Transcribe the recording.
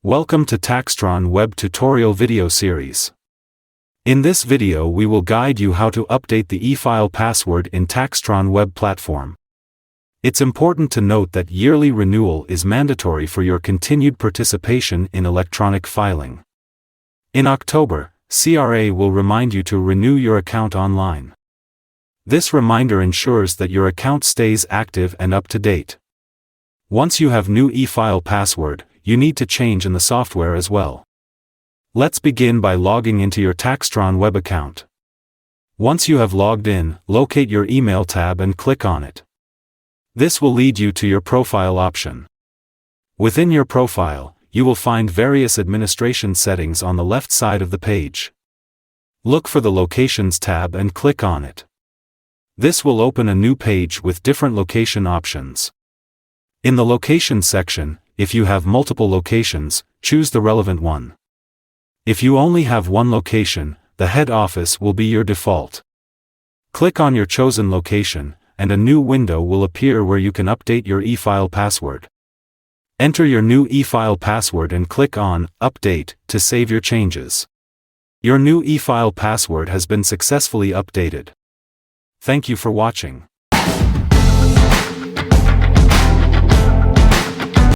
Welcome to TaxTron Web tutorial video series. In this video we will guide you how to update the e-file password in TaxTron Web platform. It's important to note that yearly renewal is mandatory for your continued participation in electronic filing. In October, CRA will remind you to renew your account online. This reminder ensures that your account stays active and up to date. Once you have new e-file password, you need to change in the software as well. Let's begin by logging into your TaxTron Web account. Once you have logged in, locate your email tab and click on it. This will lead you to your profile option. Within your profile, you will find various administration settings on the left side of the page. Look for the Locations tab and click on it. This will open a new page with different location options. In the Locations section, if you have multiple locations, choose the relevant one. If you only have one location, the head office will be your default. Click on your chosen location, and a new window will appear where you can update your e-file password. Enter your new e-file password and click on Update to save your changes. Your new e-file password has been successfully updated. Thank you for watching.